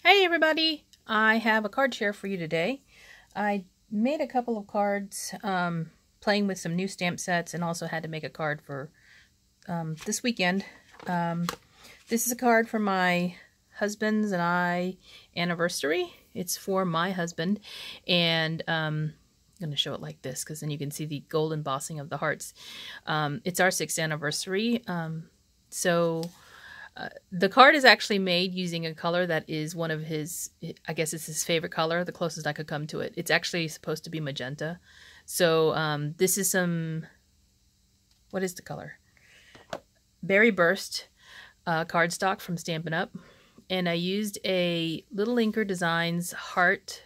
Hey everybody! I have a card share for you today. I made a couple of cards playing with some new stamp sets, and also had to make a card for this weekend. This is a card for my husband's and I anniversary. It's for my husband, and I'm going to show it like this because then you can see the gold embossing of the hearts. It's our 6th anniversary, the card is actually made using a color that is one of his, I guess it's his favorite color, the closest I could come to it. It's actually supposed to be magenta. So this is some, what is the color? Berry Burst cardstock from Stampin' Up. And I used a Little Inker Designs heart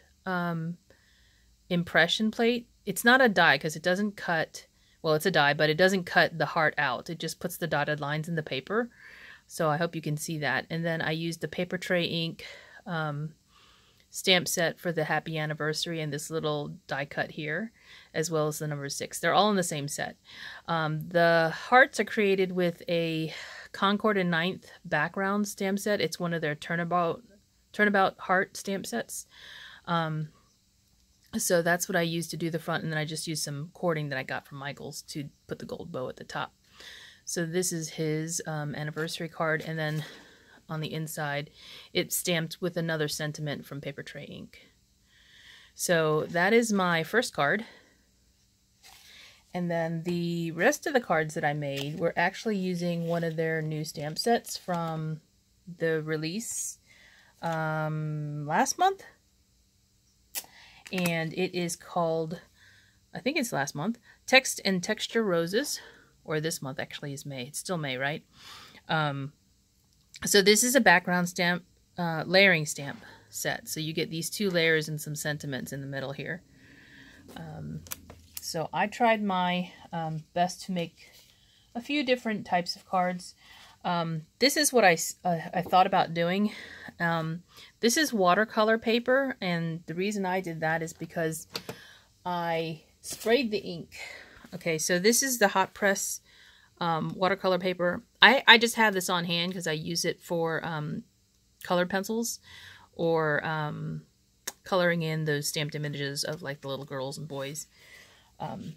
impression plate. It's not a die because it doesn't cut, well, it's a die, but it doesn't cut the heart out. It just puts the dotted lines in the paper. So I hope you can see that. And then I used the Paper Tray ink stamp set for the happy anniversary and this little die cut here, as well as the number 6. They're all in the same set. The hearts are created with a Concord and 9th background stamp set. It's one of their turnabout heart stamp sets. So that's what I used to do the front, and then I just used some cording that I got from Michaels to put the gold bow at the top. So this is his anniversary card, and then on the inside it's stamped with another sentiment from Paper Tray ink. So that is my first card. And then the rest of the cards that I made were actually using one of their new stamp sets from the release last month. And it is called, I think it's last month, Text and Texture Roses. Or this month actually is May. It's still May, right? So this is a background stamp, layering stamp set. So you get these 2 layers and some sentiments in the middle here. So I tried my best to make a few different types of cards. This is what I thought about doing. This is watercolor paper, and the reason I did that is because I sprayed the ink. Okay, so this is the hot press watercolor paper. I just have this on hand because I use it for colored pencils or coloring in those stamped images of like the little girls and boys.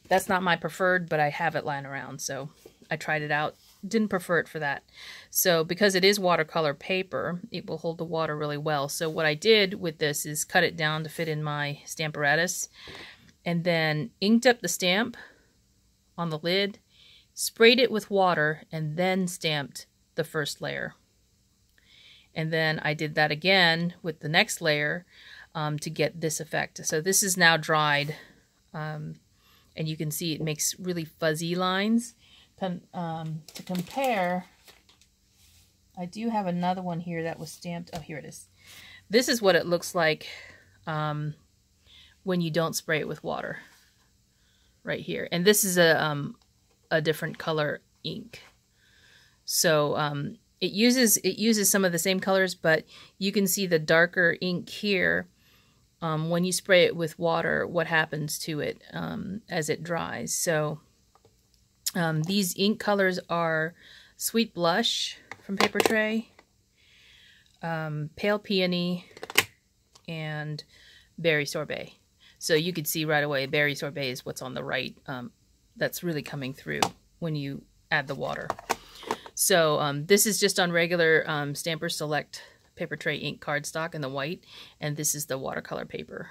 That's not my preferred, but I have it lying around, so I tried it out. Didn't prefer it for that. So because it is watercolor paper, it will hold the water really well. So what I did with this is cut it down to fit in my Stamparatus, and then inked up the stamp on the lid, sprayed it with water, and then stamped the first layer. And then I did that again with the next layer to get this effect. So this is now dried, and you can see it makes really fuzzy lines. To compare, I do have another one here that was stamped. Oh, here it is. This is what it looks like when you don't spray it with water. Right here, and this is a different color ink. So it uses some of the same colors, but you can see the darker ink here. When you spray it with water, what happens to it as it dries. So these ink colors are Sweet Blush from Paper Tray, Pale Peony, and Berry Sorbet. So you could see right away, Berry Sorbet is what's on the right. That's really coming through when you add the water. So this is just on regular Stampers Select Paper Tray ink cardstock in the white, and this is the watercolor paper.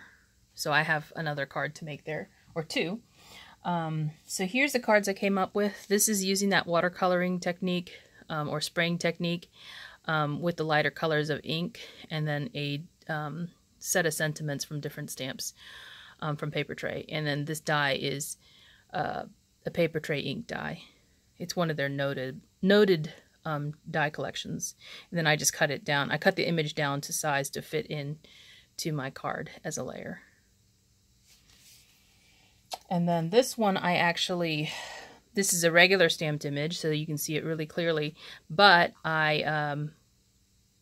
So I have another card to make there, or 2. So here's the cards I came up with. This is using that watercoloring technique or spraying technique with the lighter colors of ink, and then a set of sentiments from different stamps. From Paper Tray. And then this die is a Paper Tray ink die. It's one of their noted die collections. And then I just cut it down. I cut the image down to size to fit in to my card as a layer. And then this one this is a regular stamped image, so you can see it really clearly, but I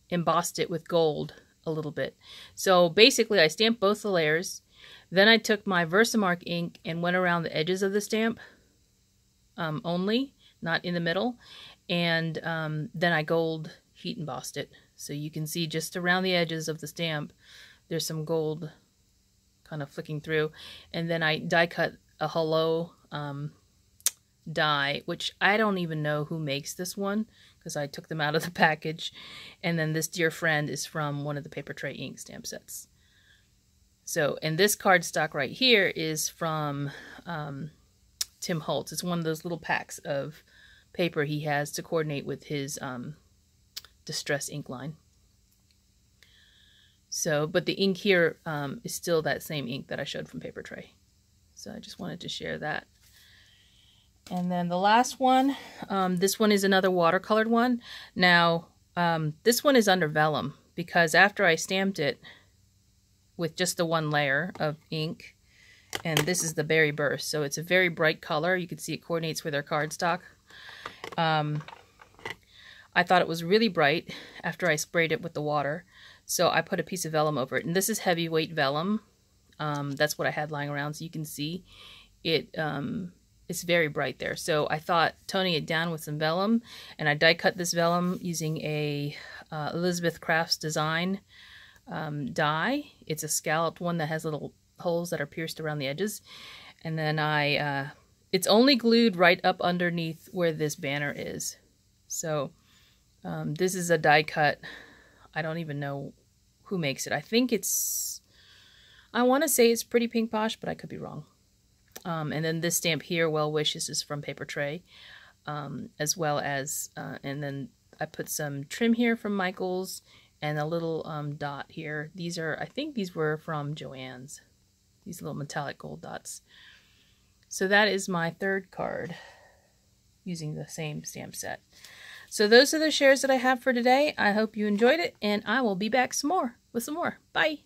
embossed it with gold a little bit. So basically I stamped both the layers. Then I took my Versamark ink and went around the edges of the stamp only, not in the middle. And then I gold heat embossed it So you can see just around the edges of the stamp, there's some gold kind of flicking through. And then I die cut a Hello die, which I don't even know who makes this one because I took them out of the package. And then this Dear Friend is from one of the Paper Tray ink stamp sets. So, and this cardstock right here is from Tim Holtz. It's one of those little packs of paper he has to coordinate with his Distress ink line. So, but the ink here is still that same ink that I showed from Paper Tray. So I just wanted to share that. And then the last one, this one is another watercolored one. Now, this one is under vellum because after I stamped it with just the one layer of ink, and this is the Berry Burst, so it's a very bright color. You can see it coordinates with our cardstock. I thought it was really bright after I sprayed it with the water, so I put a piece of vellum over it. And this is heavyweight vellum. That's what I had lying around, so you can see it. It's very bright there. So I thought toning it down with some vellum, and I die cut this vellum using a Elizabeth Crafts Design die. It's a scalloped one that has little holes that are pierced around the edges. And then it's only glued right up underneath where this banner is. So this is a die cut. I don't even know who makes it. I think I want to say it's Pretty Pink Posh, but I could be wrong. And then this stamp here, Well Wishes, is from Paper Tray, as well as, and then I put some trim here from Michaels and a little dot here. These are, I think these were from Joann's, these little metallic gold dots. So that is my third card using the same stamp set. So those are the shares that I have for today. I hope you enjoyed it, and I will be back with some more. Bye!